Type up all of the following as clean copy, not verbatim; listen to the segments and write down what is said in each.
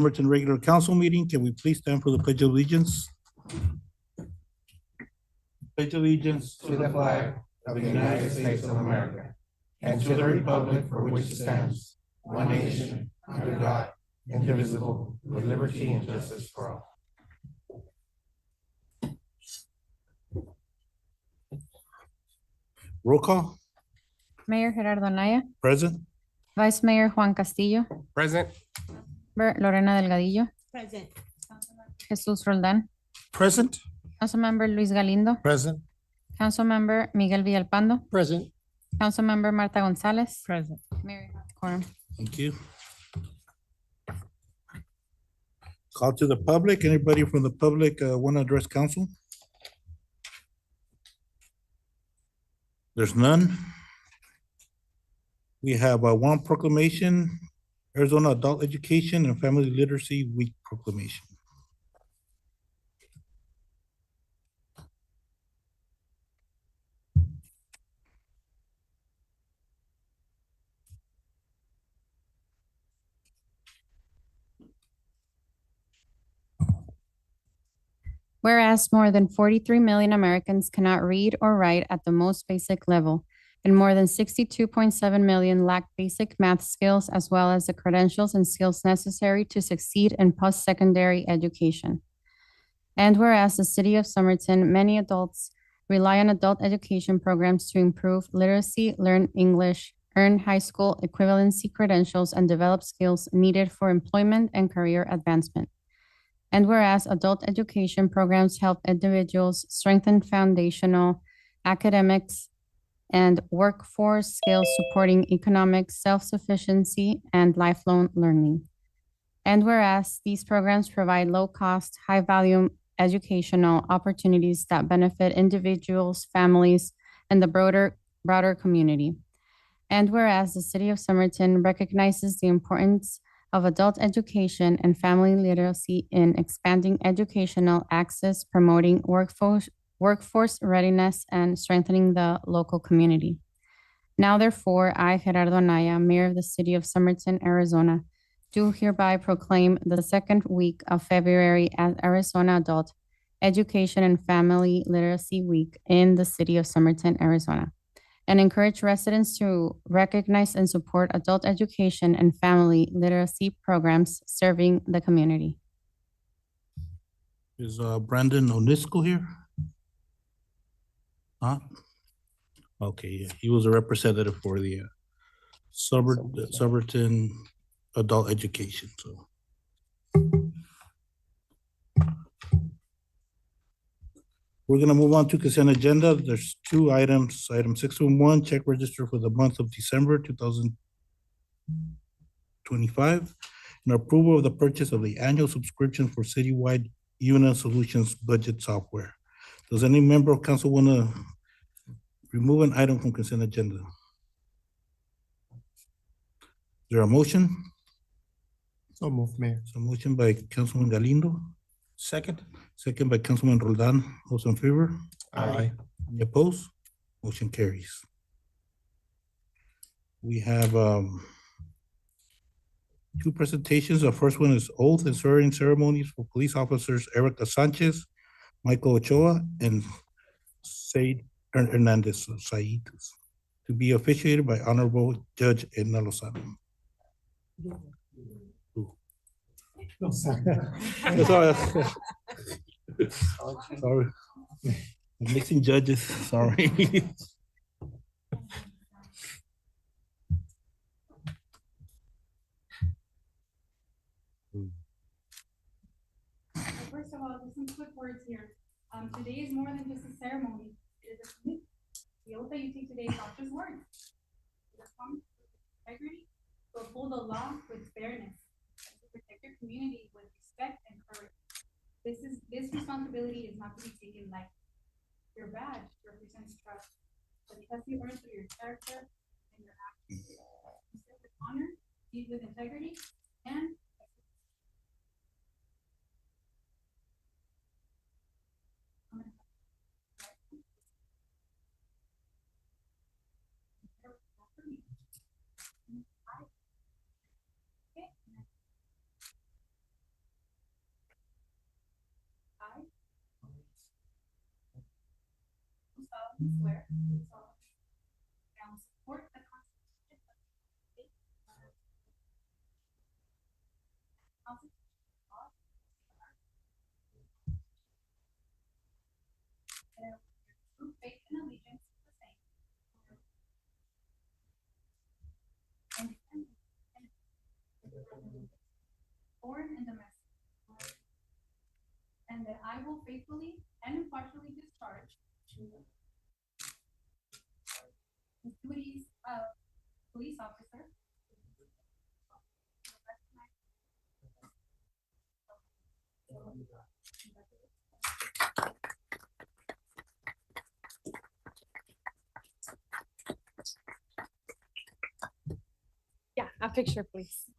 Somerton regular council meeting. Can we please stand for the Pledge of Allegiance? Pledge allegiance to the flag of the United States of America and to the republic for which it stands, one nation, under God, indivisible, with liberty and justice for all. Roll call. Mayor Gerardo Anaya, Present. Vice Mayor Juan Castillo, Present. Lorena Delgadillo, Present. Jesus Roldan, Present. Councilmember Luis Galindo, Present. Councilmember Miguel Villalpando, Present. Councilmember Marta Gonzalez. Present. Mayor quorum. Thank you. Call to the public. Anybody from the public want to address council? There's none. We have one proclamation, Arizona Adult Education and Family Literacy Week proclamation. Whereas more than 43 million Americans cannot read or write at the most basic level, and more than 62.7 million lack basic math skills as well as the credentials and skills necessary to succeed in post-secondary education. And whereas the city of Somerton, many adults rely on adult education programs to improve literacy, learn English, earn high school equivalency credentials, and develop skills needed for employment and career advancement. And whereas adult education programs help individuals strengthen foundational academics and workforce skills supporting economic self-sufficiency and lifelong learning. And whereas these programs provide low-cost, high-value educational opportunities that benefit individuals, families, and the broader community. And whereas the city of Somerton recognizes the importance of adult education and family literacy in expanding educational access, promoting workforce readiness, and strengthening the local community. Now, therefore, I, Gerardo Anaya, Mayor of the City of Somerton, Arizona, do hereby proclaim the second week of February as Arizona Adult Education and Family Literacy Week in the City of Somerton, Arizona, and encourage residents to recognize and support adult education and family literacy programs serving the community. Is Brandon Onisco here? Huh? Okay, yeah. He was a representative for the Somerton Adult Education, so. We're gonna move on to consent agenda. There's two items. Item 611, check register for the month of December 2025, and approval of the purchase of the annual subscription for citywide Euna Solutions budget software. Does any member of council want to remove an item from consent agenda? Is there a motion? So moved, Mayor. So motion by Councilman Galindo. Second. Second by Councilman Roldan. Those in favor? Aye. Any opposed? Motion carries. We have two presentations. The first one is oath and swearing ceremonies for police officers Erica Sanchez, Michael Ochoa, and Said Hernandez, Said, to be officiated by Honorable Judge Edna Lozano. Sorry. Sorry. I'm mixing judges, sorry. First of all, just some quick words here. Today is more than just a ceremony. It is a commitment. The oath that you take today is not just words. It is promise with integrity to uphold the law with fairness, and to protect your community with respect and courage. This responsibility is not to be taken lightly. Your badge represents trust, but because you earn through your character and your actions. You serve with honor, lead with integrity, and solemnly swear. I will support the Constitution of the United States. Constitution of law. And I will bear true faith and allegiance to the same. And defend foreign and domestic. And that I will faithfully and impartially discharge the duties of police officer. Yeah, a picture, please.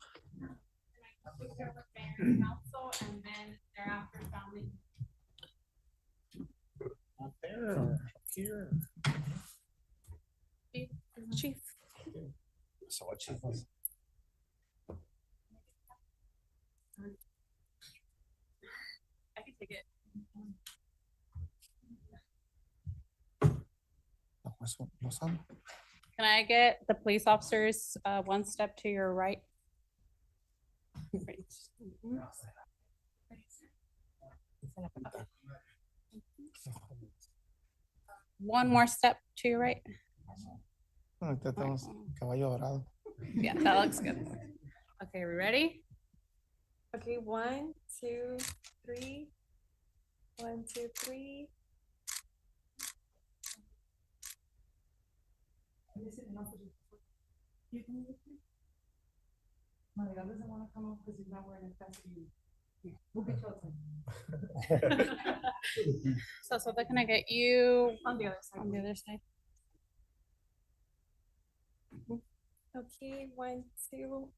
Picture with mayor and council, and then thereafter family. Up there, here. Chief. So what chief was? I can take it. No son? Can I get the police officers one step to your right? Great. One more step to your right. Ahorita tenemos caballo dorado. Yeah, that looks good. Okay, we ready? Okay, 1, 2, 3. 1, 2, 3. Maligal doesn't want to come up because he's not wearing a vest. We'll get you outside. So can I get you On the other side. on the other side? Okay, 1, 2.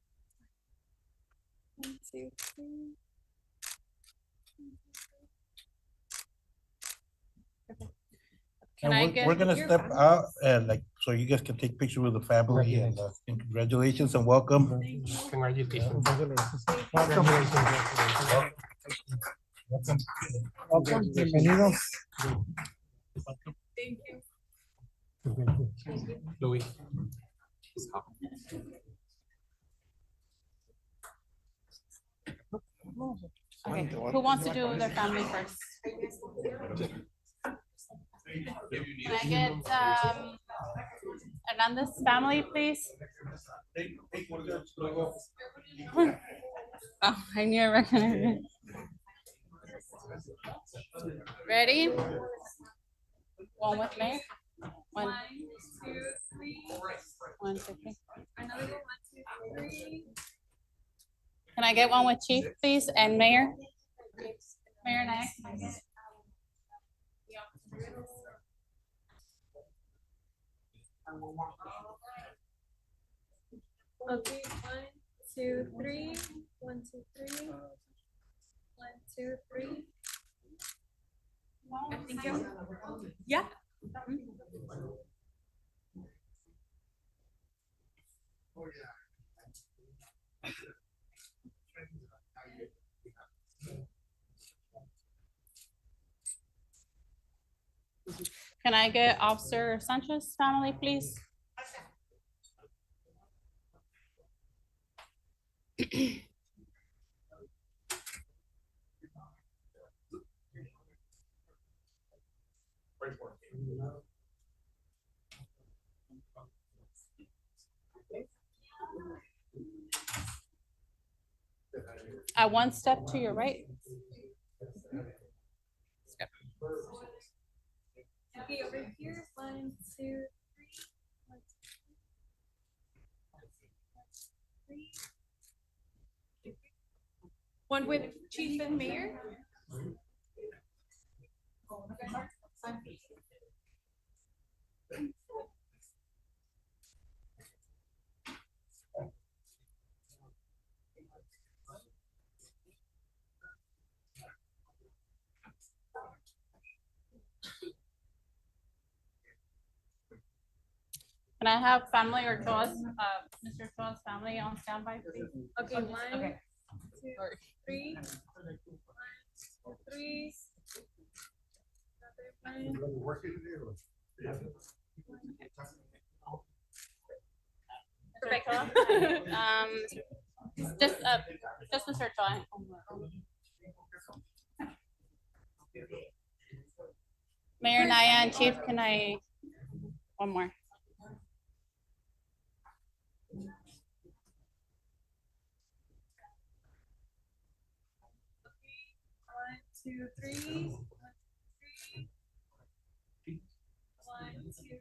1, 2, 3. Can And I we're get gonna your step out and like, so you guys can take picture with the family and congratulations and welcome. Congratulations. Welcome. Bienvenidos. Thank you. Louis. Okay, who wants to do their family first? Can I get Hernandez family, please? Oh, I knew I recognized it. Ready? One with me. One. 1, 2, 3. 1, 2, 3. Another one, 1, 2, 3. Can I get one with Chief, please, and Mayor? Mayor next. Can I get, Okay, 1, 2, 3. 1, 2, 3. 1, 2, 3. I think you. Yeah. Can I get Officer Sanchez family, please? One step to your right. Okay, over here. 1, 2, 3. 1 with Chief and Mayor. Can I have family or Ochoa's, Mr. Ochoa's family on standby, please? Okay, 1, Okay. 2, 3. 1, 2, 3. Another 1. Just, just Mr. Ochoa. Mayor Naya and Chief, can I, one more? 1, 2, 3. 1, 2.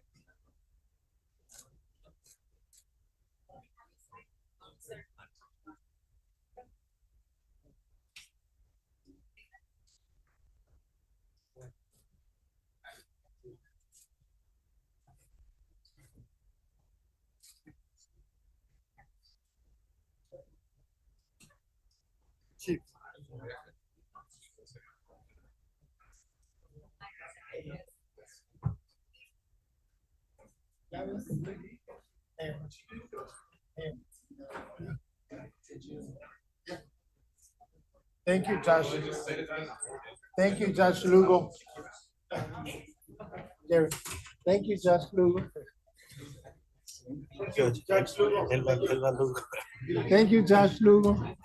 Chief. Thank you, Josh. Thank you, Josh Lugo. There. Thank you, Josh Lugo. Josh Lugo. Thank you, Josh Lugo.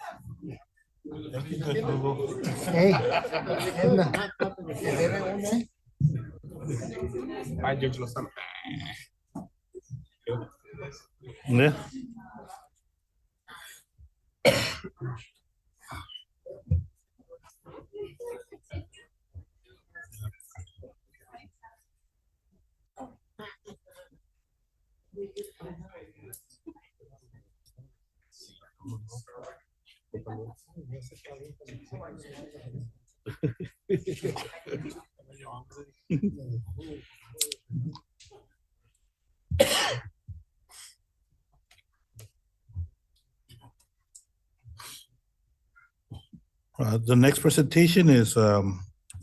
Thank you, Judge Lugo. Hey, Edna. Hi, Judge Lozano. Yeah. The next presentation is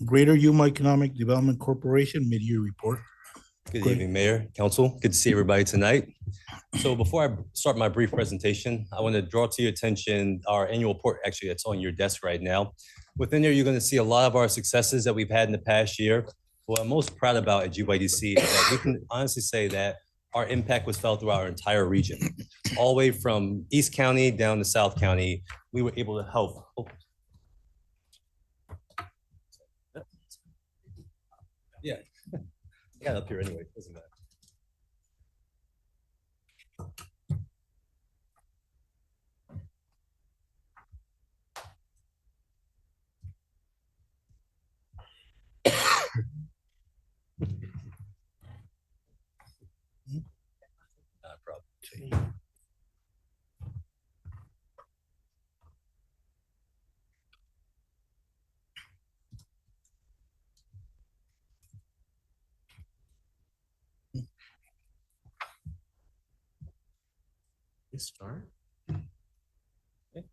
Greater Yuma Economic Development Corporation Mid-Year Report. Good Great. evening, Mayor, Council. Good to see everybody tonight. So before I start my brief presentation, I want to draw to your attention our annual report, actually, that's on your desk right now. Within there, you're going to see a lot of our successes that we've had in the past year. What I'm most proud about at GYDC is that we can honestly say that our impact was felt throughout our entire region. All the way from East County down to South County, we were able to help. Yeah, I got it up here anyway, doesn't matter. Not a problem. Start. Okay.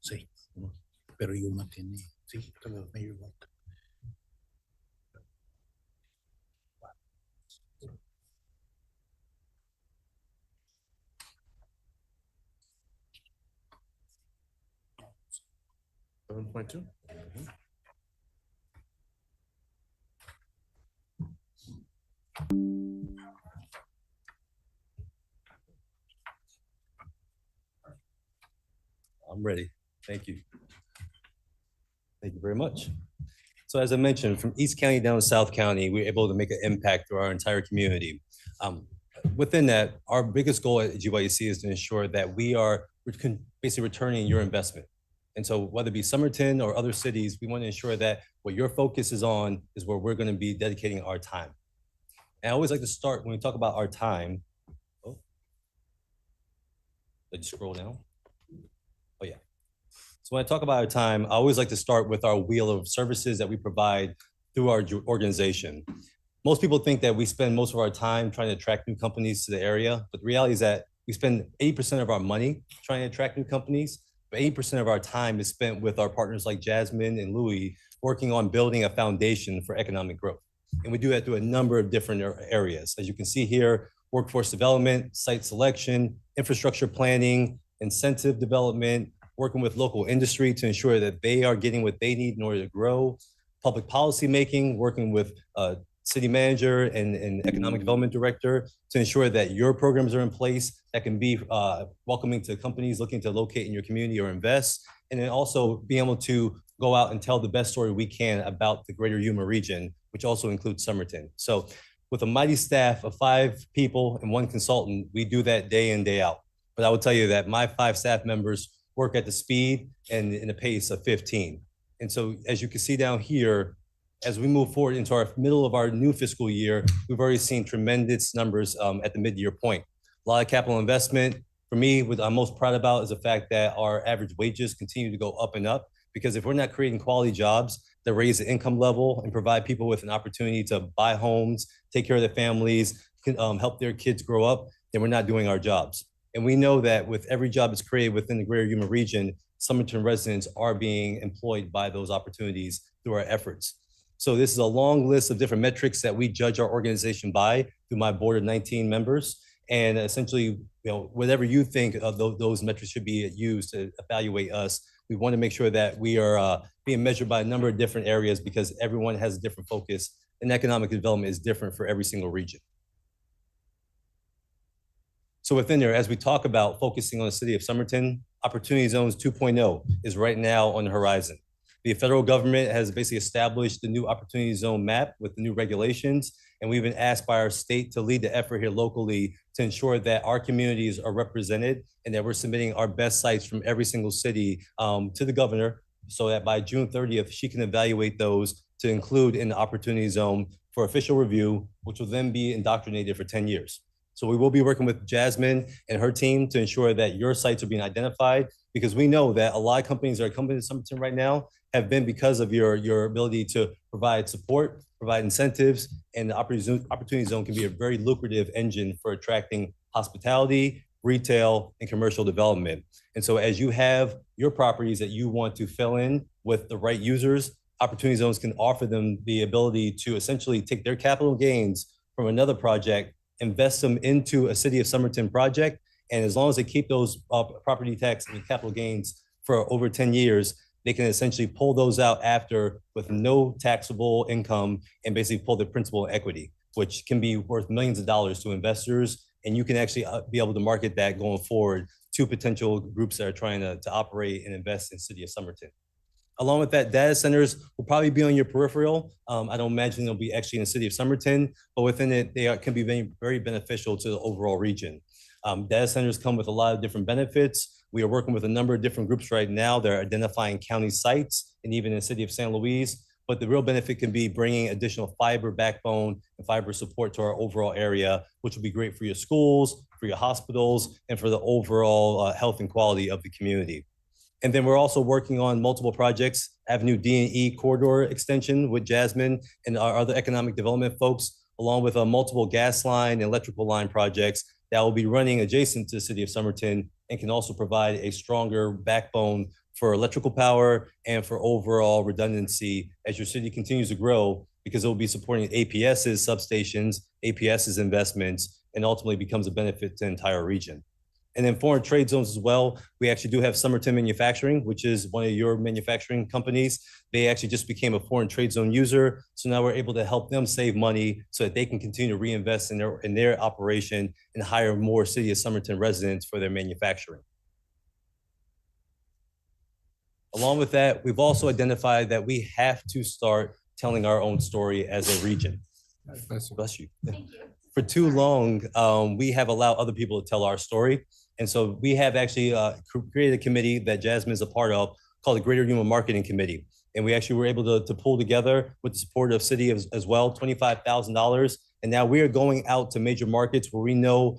Sí, pero Yuma tiene, sí, pero Mayor Walker. I'm ready. Thank you. Thank you very much. So as I mentioned, from East County down to South County, we were able to make an impact through our entire community. Within that, our biggest goal at GYDC is to ensure that we are basically returning your investment. And so whether it be Somerton or other cities, we want to ensure that what your focus is on is where we're going to be dedicating our time. And I always like to start when we talk about our time. Oh, did you scroll down? Oh, yeah. So when I talk about our time, I always like to start with our wheel of services that we provide through our organization. Most people think that we spend most of our time trying to attract new companies to the area, but the reality is that we spend 80% of our money trying to attract new companies, but 80% of our time is spent with our partners like Jasmine and Louis, working on building a foundation for economic growth. And we do that through a number of different areas. As you can see here, workforce development, site selection, infrastructure planning, incentive development, working with local industry to ensure that they are getting what they need in order to grow, public policy making, working with city manager and economic development director to ensure that your programs are in place that can be welcoming to companies looking to locate in your community or invest. And then also being able to go out and tell the best story we can about the greater Yuma region, which also includes Somerton. So with a mighty staff of 5 people and 1 consultant, we do that day in, day out. But I will tell you that my 5 staff members work at the speed and in a pace of 15. And so as you can see down here, as we move forward into our middle of our new fiscal year, we've already seen tremendous numbers at the mid-year point. A lot of capital investment. For me, what I'm most proud about is the fact that our average wages continue to go up and up, because if we're not creating quality jobs that raise the income level and provide people with an opportunity to buy homes, take care of their families, help their kids grow up, then we're not doing our jobs. And we know that with every job that's created within the greater Yuma region, Somerton residents are being employed by those opportunities through our efforts. So this is a long list of different metrics that we judge our organization by through my board of 19 members. And essentially, whatever you think of those metrics should be used to evaluate us, we want to make sure that we are being measured by a number of different areas, because everyone has a different focus and economic development is different for every single region. So within there, as we talk about focusing on the city of Somerton, Opportunity Zones 2.0 is right now on the horizon. The federal government has basically established the new Opportunity Zone map with the new regulations, and we've been asked by our state to lead the effort here locally to ensure that our communities are represented and that we're submitting our best sites from every single city to the governor, so that by June 30th, she can evaluate those to include in the Opportunity Zone for official review, which will then be indoctrinated for 10 years. So we will be working with Jasmine and her team to ensure that your sites are being identified, because we know that a lot of companies that are coming to Somerton right now have been because of your ability to provide support, provide incentives, and the Opportunity Zone can be a very lucrative engine for attracting hospitality, retail, and commercial development. And so as you have your properties that you want to fill in with the right users, Opportunity Zones can offer them the ability to essentially take their capital gains from another project, invest them into a City of Somerton project, and as long as they keep those property tax and capital gains for over 10 years, they can essentially pull those out after with no taxable income and basically pull the principal equity, which can be worth millions of dollars to investors. And you can actually be able to market that going forward to potential groups that are trying to operate and invest in City of Somerton. Along with that, data centers will probably be on your peripheral. I don't imagine they'll be actually in the City of Somerton, but within it, they can be very, very beneficial to the overall region. Data centers come with a lot of different benefits. We are working with a number of different groups right now. They're identifying county sites and even in the city of San Luis. But the real benefit can be bringing additional fiber backbone and fiber support to our overall area, which will be great for your schools, for your hospitals, and for the overall health and quality of the community. And then we're also working on multiple projects, Avenue D&E corridor extension with Jasmine and our other economic development folks, along with multiple gas line and electrical line projects that will be running adjacent to the city of Somerton and can also provide a stronger backbone for electrical power and for overall redundancy as your city continues to grow, because it will be supporting APS's substations, APS's investments, and ultimately becomes a benefit to the entire region. And then foreign trade zones as well. We actually do have Somerton Manufacturing, which is one of your manufacturing companies. They actually just became a foreign trade zone user. So now we're able to help them save money so that they can continue to reinvest in their operation and hire more City of Somerton residents for their manufacturing. Along with that, we've also identified that we have to start telling our own story as a region. Bless you. Thank you. For too long, we have allowed other people to tell our story. And so we have actually created a committee that Jasmine is a part of called the Greater Yuma Marketing Committee. And we actually were able to pull together with the support of city as well, $25,000. And now we are going out to major markets where we know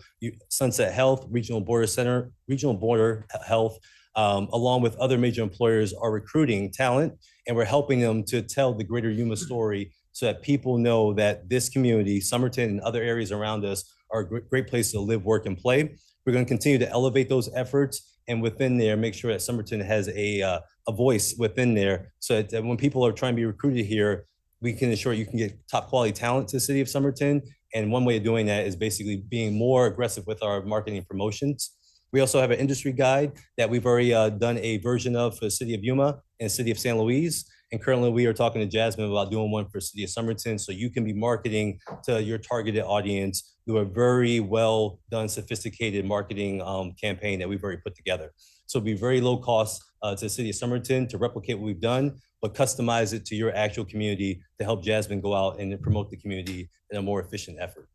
Sunset Health, Regional Border Health, along with other major employers are recruiting talent. And we're helping them to tell the Greater Yuma story so that people know that this community, Somerton and other areas around us, are a great place to live, work, and play. We're going to continue to elevate those efforts, and within there, make sure that Somerton has a voice within there, so that when people are trying to be recruited here, we can ensure you can get top quality talent to the city of Somerton. And one way of doing that is basically being more aggressive with our marketing and promotions. We also have an industry guide that we've already done a version of for the city of Yuma and the city of San Luis. And currently we are talking to Jasmine about doing one for the city of Somerton. So you can be marketing to your targeted audience through a very well done, sophisticated marketing campaign that we've already put together. So it'll be very low cost to the city of Somerton to replicate what we've done, but customize it to your actual community to help Jasmine go out and promote the community in a more efficient effort.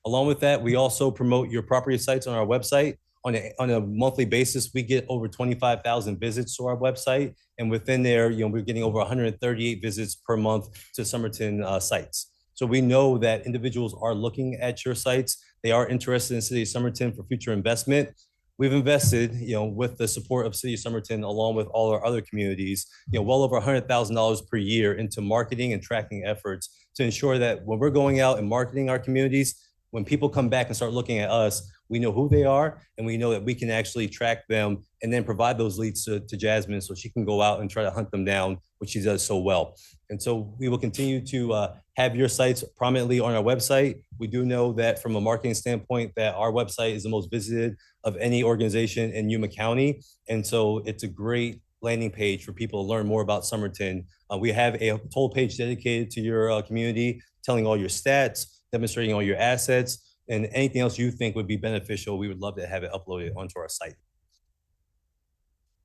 Along with that, we also promote your property sites on our website. On a monthly basis, we get over 25,000 visits to our website. And within there, we're getting over 138 visits per month to Somerton sites. So we know that individuals are looking at your sites. They are interested in the city of Somerton for future investment. We've invested, with the support of City of Somerton, along with all our other communities, well over $100,000 per year into marketing and tracking efforts to ensure that when we're going out and marketing our communities, when people come back and start looking at us, we know who they are, and we know that we can actually track them and then provide those leads to Jasmine so she can go out and try to hunt them down, which she does so well. And so we will continue to have your sites prominently on our website. We do know that from a marketing standpoint that our website is the most visited of any organization in Yuma County. And so it's a great landing page for people to learn more about Somerton. We have a whole page dedicated to your community, telling all your stats, demonstrating all your assets, and anything else you think would be beneficial. We would love to have it uploaded onto our site.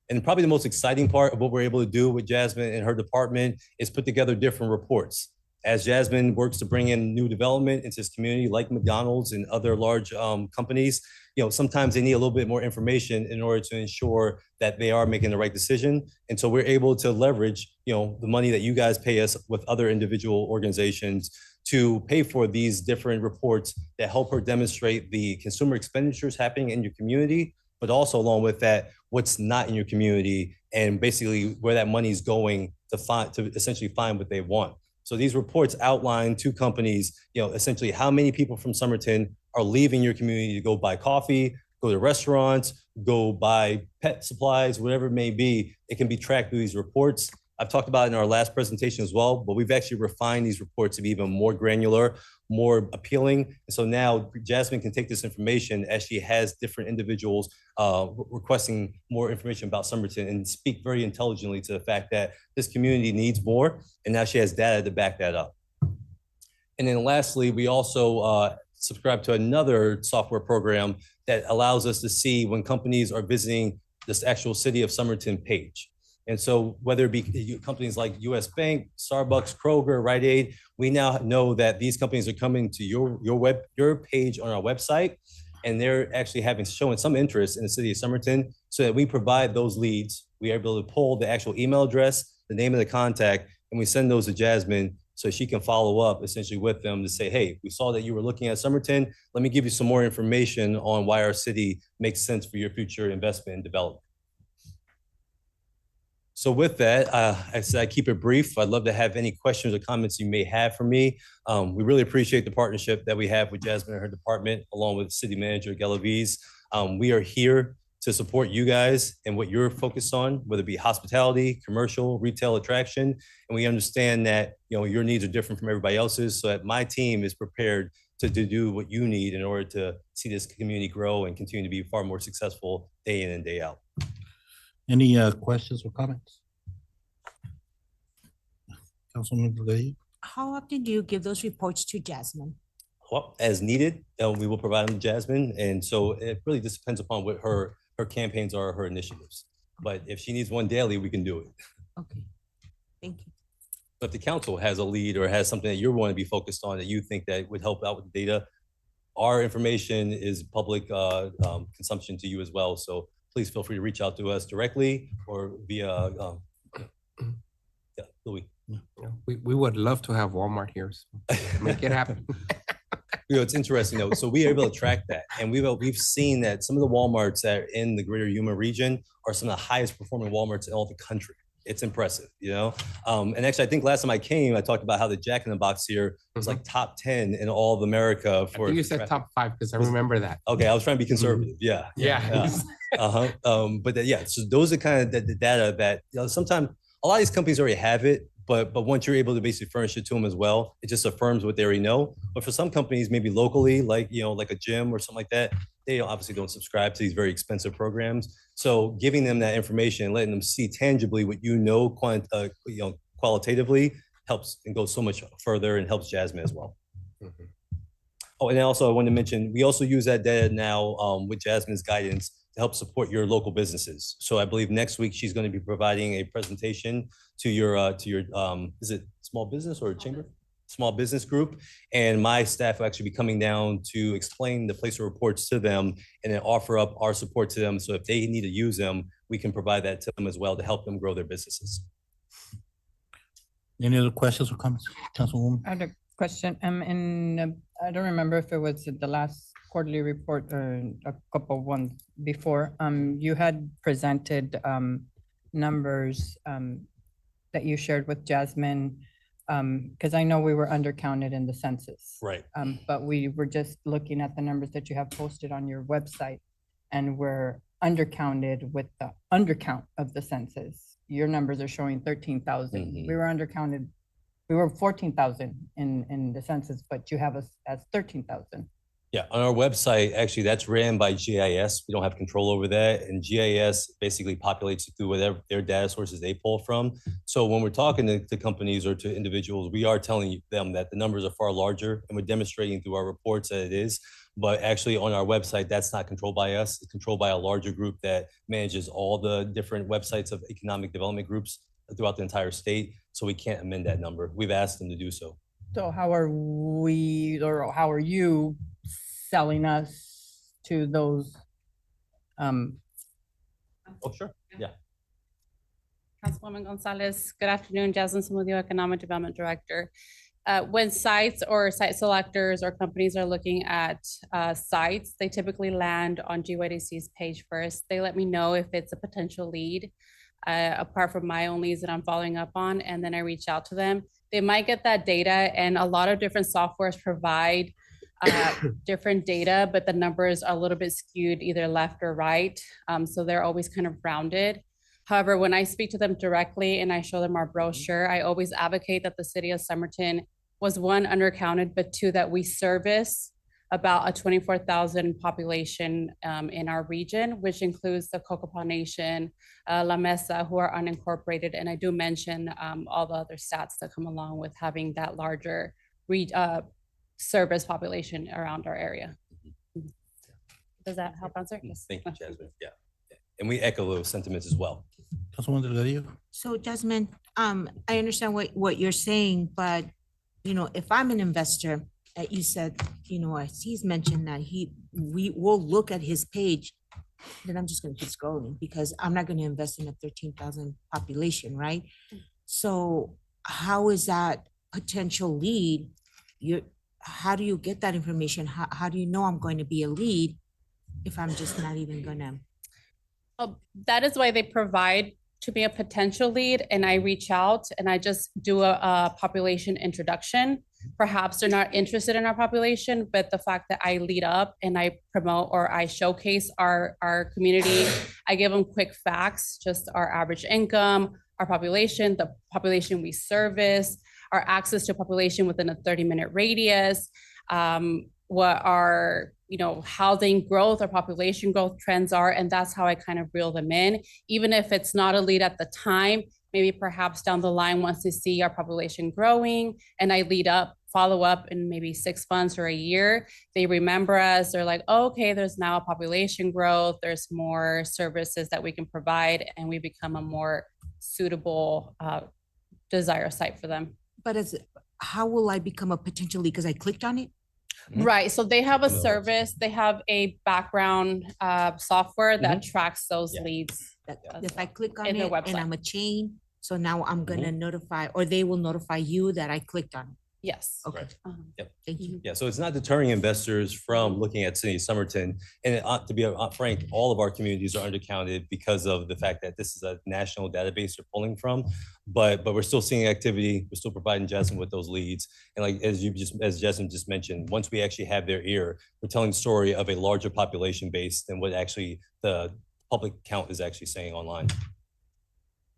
And probably the most exciting part of what we're able to do with Jasmine and her department is put together different reports. As Jasmine works to bring in new development into this community, like McDonald's and other large companies, sometimes they need a little bit more information in order to ensure that they are making the right decision. And so we're able to leverage, the money that you guys pay us with other individual organizations to pay for these different reports that help her demonstrate the consumer expenditures happening in your community, but also along with that, what's not in your community and basically where that money is going to essentially find what they want. So these reports outline to companies, essentially how many people from Somerton are leaving your community to go buy coffee, go to restaurants, go buy pet supplies, whatever it may be. It can be tracked through these reports. I've talked about it in our last presentation as well, but we've actually refined these reports to be even more granular, more appealing. And so now Jasmine can take this information as she has different individuals requesting more information about Somerton and speak very intelligently to the fact that this community needs more. And now she has data to back that up. And then lastly, we also subscribe to another software program that allows us to see when companies are visiting this actual City of Somerton page. And so whether it be companies like US Bank, Starbucks, Kroger, Rite Aid, we now know that these companies are coming to your page on our website, and they're actually showing some interest in the city of Somerton, so that we provide those leads. We are able to pull the actual email address, the name of the contact, and we send those to Jasmine so she can follow up essentially with them to say, hey, we saw that you were looking at Somerton. Let me give you some more information on why our city makes sense for your future investment and development. So with that, I said I keep it brief. I'd love to have any questions or comments you may have for me. We really appreciate the partnership that we have with Jasmine and her department, along with City Manager Galaviz. We are here to support you guys and what you're focused on, whether it be hospitality, commercial, retail attraction. And we understand that your needs are different from everybody else's, so that my team is prepared to do what you need in order to see this community grow and continue to be far more successful day in and day out. Any questions or comments? Councilman Delgado? How often do you give those reports to Jasmine? Well, as needed, we will provide them to Jasmine. And so it really just depends upon what her campaigns are, her initiatives. But if she needs one daily, we can do it. Okay, thank you. But if the council has a lead or has something that you want to be focused on that you think that would help out with the data, our information is public consumption to you as well. So please feel free to reach out to us directly or via Louis. We would love to have Walmart here. So make it happen. It's interesting though. So we are able to track that, and we've seen that some of the Walmarts that are in the greater Yuma region are some of the highest performing Walmarts in all the country. It's impressive, you know? And actually, I think last time I came, I talked about how the Jack in the Box here was like top 10 in all of America I for. think you said top 5 because I remember that. Okay, I was trying to be conservative. Yeah. Yeah. So those are kind of the data that, you know, sometimes a lot of these companies already have it, but once you're able to basically furnish it to them as well, it just affirms what they already know. But for some companies, maybe locally, like, you know, like a gym or something like that, they obviously don't subscribe to these very expensive programs. So giving them that information, letting them see tangibly what you know, qualitatively helps and goes so much further and helps Jasmine as well. Mhm. Oh, and also I wanted to mention, we also use that data now with Jasmine's guidance to help support your local businesses. So I believe next week she's going to be providing a presentation to your is it small business or chamber? Small business group. And my staff will actually be coming down to explain the place of reports to them and then offer up our support to them. So if they need to use them, we can provide that to them as well to help them grow their businesses. Any other questions or comments, Councilwoman? I had a question, and I don't remember if it was the last quarterly report or a couple ones before. You had presented numbers that you shared with Jasmine, because I know we were undercounted in the census. Right. But we were just looking at the numbers that you have posted on your website, and we're undercounted with the undercount of the census. Your numbers are showing 13,000. Mhm. We were undercounted. We were 14,000 in the census, but you have us as 13,000. Yeah, on our website, actually, that's ran by GIS. We don't have control over that. And GIS basically populates it through whatever their data sources they pull from. So when we're talking to companies or to individuals, we are telling them that the numbers are far larger, and we're demonstrating through our reports that it is. But actually on our website, that's not controlled by us. It's controlled by a larger group that manages all the different websites of economic development groups throughout the entire state. So we can't amend that number. We've asked them to do so. So how are we, or how are you selling us to those? Oh, sure. Yeah. Councilwoman Gonzalez, good afternoon. Jasmine Zamudio, Economic Development Director. When sites or site selectors or companies are looking at sites, they typically land on GYDC's page first. They let me know if it's a potential lead, apart from my own leads that I'm following up on, and then I reach out to them. They might get that data, and a lot of different softwares provide different data, but the numbers are a little bit skewed either left or right. So they're always kind of rounded. However, when I speak to them directly and I show them our brochure, I always advocate that the city of Somerton was one, undercounted, but two, that we service about a 24,000 population in our region, which includes the Cocopa Nation, La Mesa, who are unincorporated. And I do mention all the other stats that come along with having that larger service population around our area. Does that help answer? Yes. Thank you, Jasmine. Yeah. And we echo those sentiments as well. Councilwoman Delgadillo? So Jasmine, I understand what you're saying, but you know, if I'm an investor, you said, you know, as he's mentioned that we will look at his page, then I'm just gonna keep scrolling because I'm not gonna invest in a 13,000 population, right? So how is that potential lead? How do you get that information? How do you know I'm going to be a lead if I'm just not even gonna? That is why they provide to be a potential lead, and I reach out and I just do a population introduction. Perhaps they're not interested in our population, but the fact that I lead up and I promote or I showcase our community, I give them quick facts, just our average income, our population, the population we service, our access to population within a 30-minute radius, what our housing growth or population growth trends are, and that's how I kind of reel them in. Even if it's not a lead at the time, maybe perhaps down the line once they see our population growing and I follow up in maybe 6 months or a year, they remember us. They're like, oh, okay, there's now a population growth, there's more services that we can provide, and we become a more suitable desired site for them. But how will I become a potential lead? Because I clicked on it. Right. So they have a service, they have a background software that tracks those leads. If I click on In their it website. and I'm a chain, so now I'm gonna notify, or they will notify you that I clicked on it. Yes. Okay, Uh-huh. thank you. Yeah, so it's not deterring investors from looking at City of Somerton. And to be frank, all of our communities are undercounted because of the fact that this is a national database they're pulling from. But we're still seeing activity. We're still providing Jasmine with those leads. And like, as Jasmine just mentioned, once we actually have their ear, we're telling the story of a larger population base than what actually the public count is actually saying online.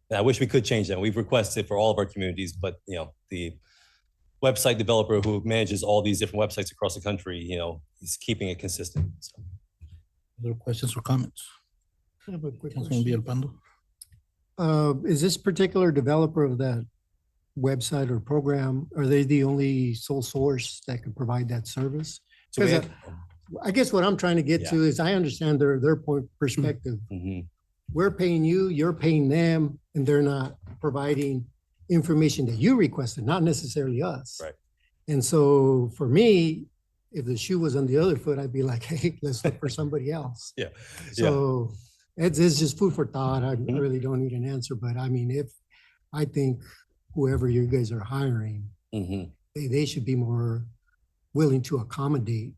And I wish we could change that. We've requested for all of our communities, but the website developer who manages all these different websites across the country, is keeping it consistent. So. Other questions or comments? I have a quick Councilman question. Villalpando? Is this particular developer of that website or program, are they the only sole source that can provide that service? So we Because have- I guess what I'm trying to get to is I understand their point perspective. Mhm. We're paying you, you're paying them, and they're not providing information that you requested, not necessarily us. Right. And so for me, if the shoe was on the other foot, I'd be like, hey, let's look for somebody else. Yeah. So it's just food for thought. I Mhm. really don't need an answer, but I mean, I think whoever you guys are hiring, Mhm. they should be more willing to accommodate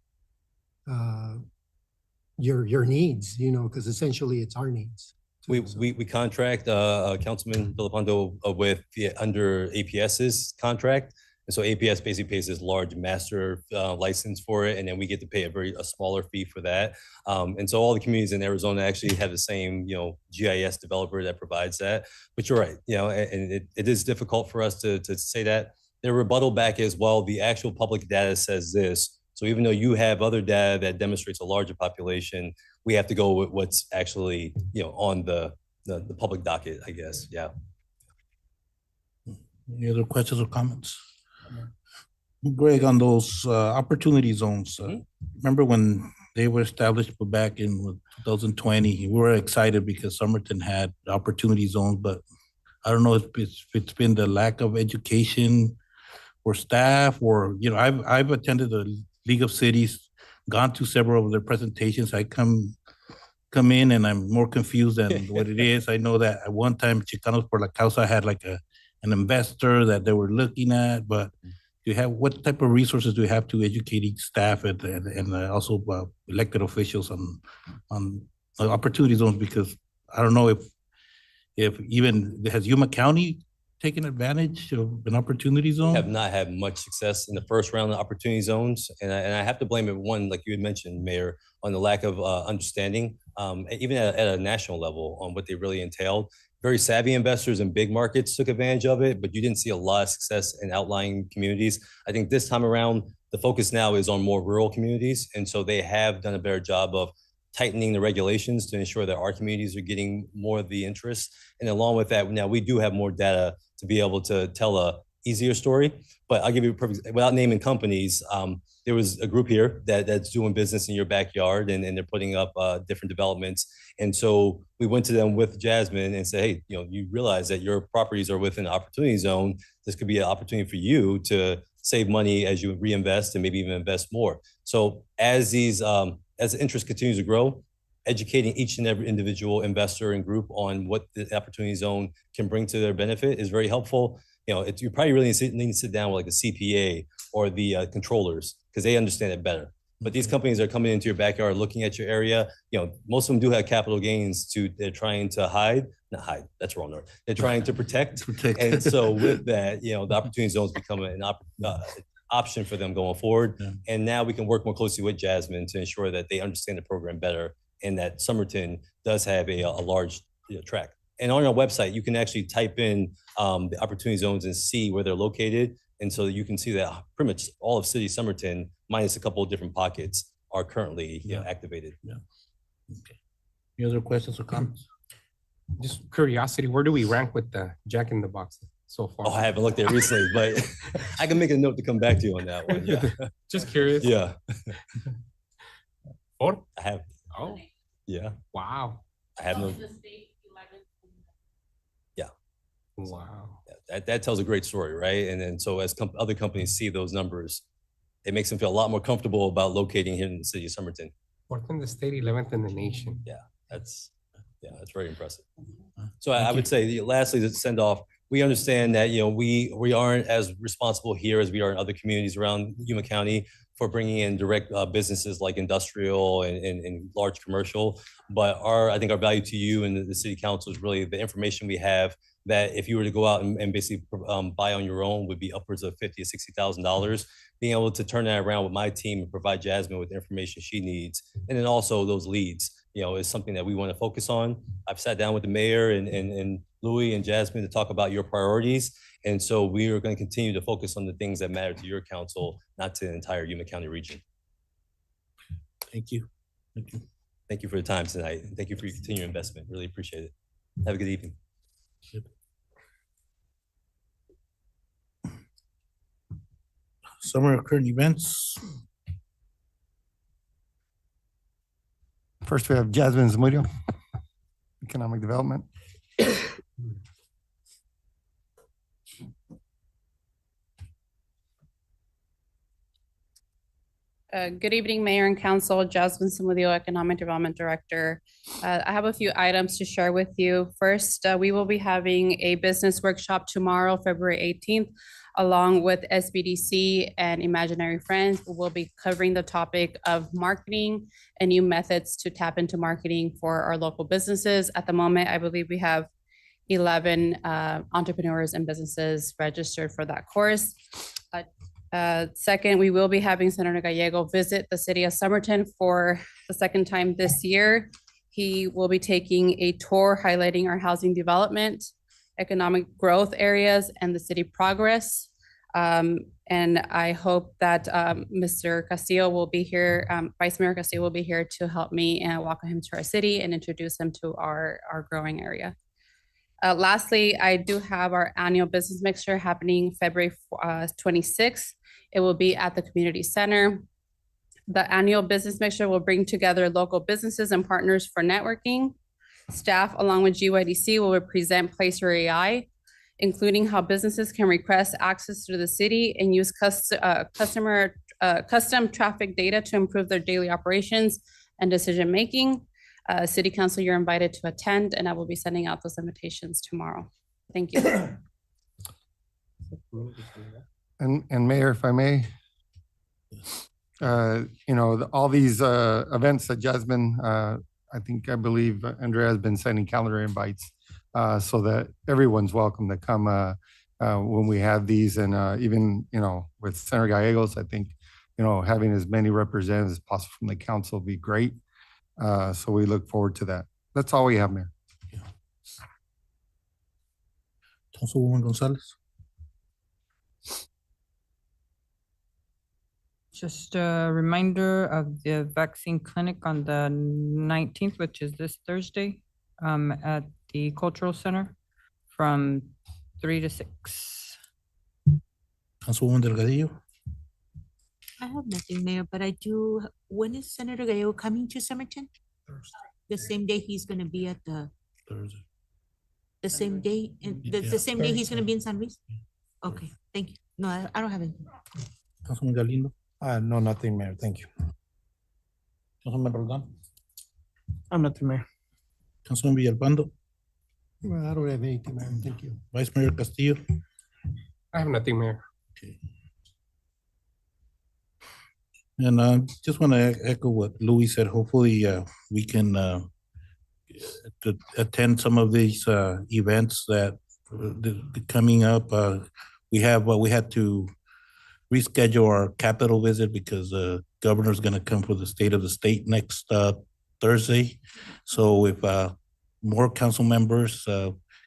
your needs, because essentially it's our needs. too, so. We contract Councilman Villalpando with under APS's contract. And so APS basically pays this large master license for it, and then we get to pay a smaller fee for that. And so all the communities in Arizona actually have the same, GIS developer that provides that. But you're right, and it is difficult for us to say that. Their rebuttal back is, well, the actual public data says this. So even though you have other data that demonstrates a larger population, we have to go with what's actually, on the public docket, I guess. Yeah. Any other questions or comments? Greg, on those opportunity zones, remember when they were established back in 2020, we were excited because Somerton had opportunity zones, but I don't know if it's been the lack of education for staff or, I've attended the League of Cities, gone to several of their presentations. I come in and I'm more confused than what it is. I know that at one time Chicanos por la Causa had like an investor that they were looking at, but what type of resources do you have to educate each staff and also elected officials on opportunity zones? Because I don't know if even has Yuma County taken advantage of an opportunity zone? Have not had much success in the first round of opportunity zones. And I have to blame it, one, like you had mentioned, Mayor, on the lack of understanding, even at a national level on what they really entailed. Very savvy investors in big markets took advantage of it, but you didn't see a lot of success in outlying communities. I think this time around, the focus now is on more rural communities. And so they have done a better job of tightening the regulations to ensure that our communities are getting more of the interest. And along with that, now we do have more data to be able to tell a easier story. But I'll give you a perfect, without naming companies, there was a group here that's doing business in your backyard and they're putting up different developments. And so we went to them with Jasmine and said, hey, you realize that your properties are within an opportunity zone. This could be an opportunity for you to save money as you reinvest and maybe even invest more. So as these, as the interest continues to grow, educating each and every individual investor and group on what the opportunity zone can bring to their benefit is very helpful. You probably really need to sit down with like a CPA or the controllers because they understand it better. But these companies are coming into your backyard, looking at your area. Most of them do have capital gains they're trying to not hide, that's wrong word. They're trying to protect. And so with that, the opportunity zones become an option for them going forward. Yeah. And now we can work more closely with Jasmine to ensure that they understand the program better and that Somerton does have a large track. And on our website, you can actually type in the opportunity zones and see where they're located. And so you can see that pretty much all of City Somerton, minus a couple of different pockets, are currently activated. Yeah. Okay. Any other questions or comments? Just curiosity, where do we rank with the Jack in the Box so far? Oh, I haven't looked at it recently, but I can make a note to come back to you on that one. Yeah. Just curious. Yeah. 4? I have. Oh. Yeah. Wow. I have no. Yeah. Wow. That tells a great story, right? And then so as other companies see those numbers, it makes them feel a lot more comfortable about locating here in the city of Somerton. 4th in the state, 11th in the nation. Yeah, that's very impressive. So I would say, lastly, to send off, we understand that, we aren't as responsible here as we are in other communities around Yuma County for bringing in direct businesses like industrial and large commercial. But I think our value to you and the city council is really the information we have that if you were to go out and basically buy on your own would be upwards of $50,000 to $60,000. Being able to turn that around with my team and provide Jasmine with the information she needs, and then also those leads, is something that we want to focus on. I've sat down with the mayor and Louis and Jasmine to talk about your priorities. And so we are going to continue to focus on the things that matter to your council, not to the entire Yuma County region. Thank you. Thank you. Thank you for the time tonight. And thank you for your continued investment. Really appreciate it. Have a good evening. Summer current events. First, we have Jasmine Zamudio, Economic Development. Good evening, Mayor and Council. Jasmine Zamudio, Economic Development Director. I have a few items to share with you. First, we will be having a business workshop tomorrow, February 18th, along with SBDC and Imaginary Friends. We will be covering the topic of marketing and new methods to tap into marketing for our local businesses. At the moment, I believe we have 11 entrepreneurs and businesses registered for that course. Second, we will be having Senator Gallego visit the city of Somerton for the second time this year. He will be taking a tour highlighting our housing development, economic growth areas, and the city progress. And I hope that Mr. Castillo will be here, Vice Mayor Castillo will be here to help me and welcome him to our city and introduce him to our growing area. Lastly, I do have our annual business mixer happening February 26th. It will be at the community center. The annual business mixer will bring together local businesses and partners for networking. Staff, along with GYDC, will present Placer AI, including how businesses can request access to the city and use custom traffic data to improve their daily operations and decision-making. City Council, you're invited to attend, and I will be sending out those invitations tomorrow. Thank you. And Mayor, if I may, all these events that Jasmine, I believe Andrea has been sending calendar invites so that everyone's welcome to come when we have these. And even, with Senator Gallegos, I think, having as many representatives as possible from the council would be great. So we look forward to that. That's all we have, Mayor. Councilwoman Gonzalez. Just a reminder of the vaccine clinic on the 19th, which is this Thursday, at the Cultural Center from 3 to 6. Councilwoman Delgadillo. I have nothing, Mayor, but I do, when is Senator Gallego coming to Somerton? Thursday. The same day he's gonna be at Thursday. the same day, and the same day he's gonna be in San Luis? Okay, thank you. No, I don't have anything. Councilman Galindo. No, nothing, Mayor. Thank you. Councilman Roldan. I'm nothing, Mayor. Councilman Villalpando. Well, I don't have anything, Mayor. Thank you. Vice Mayor Castillo. I have nothing, Mayor. Okay. And I just want to echo what Louis said. Hopefully, we can to attend some of these events that coming up. We had to reschedule our capital visit because the governor's going to come for the state of the state next Thursday. So if more council members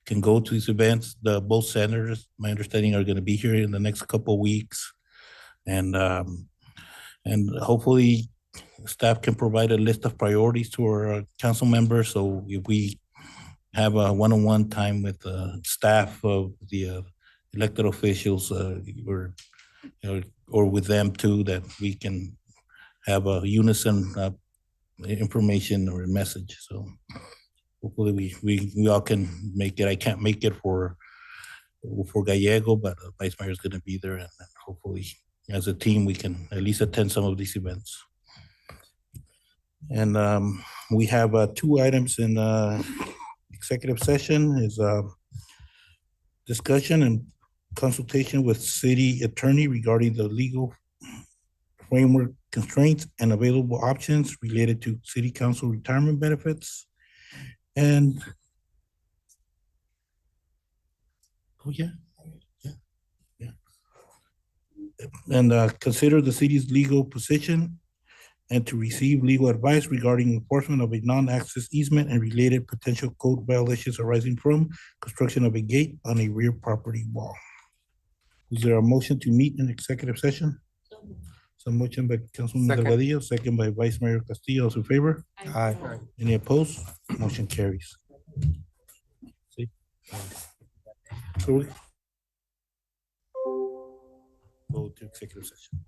can go to these events, both senators, my understanding, are going to be here in the next couple of weeks, and hopefully staff can provide a list of priorities to our council members. So if we have a one-on-one time with the staff of the elected officials, or with them too, that we can have a unison information or a message. So hopefully we all can make it. I can't make it for Gallego, but Vice Mayor is going to be there, and hopefully as a team we can at least attend some of these events. And we have 2 items in executive session. Is discussion and consultation with city attorney regarding the legal framework constraints and available options related to city council retirement benefits. And oh, yeah. And consider the city's legal position and to receive legal advice regarding enforcement of a non-access easement and related potential code violations arising from construction of a gate on a rear property wall. Is there a motion to meet in executive session? So motion by Councilman Second. Delgadillo, second by Vice Mayor Castillo. Those in favor? Aye. Any opposed? Motion carries. See? So we go to executive session.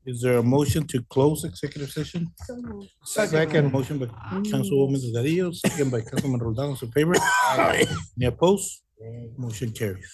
Is there a motion to close executive session? Second. Motion by Councilwoman Delgadillo, second by Councilman Roldan, in favor? Any opposed? Motion carries.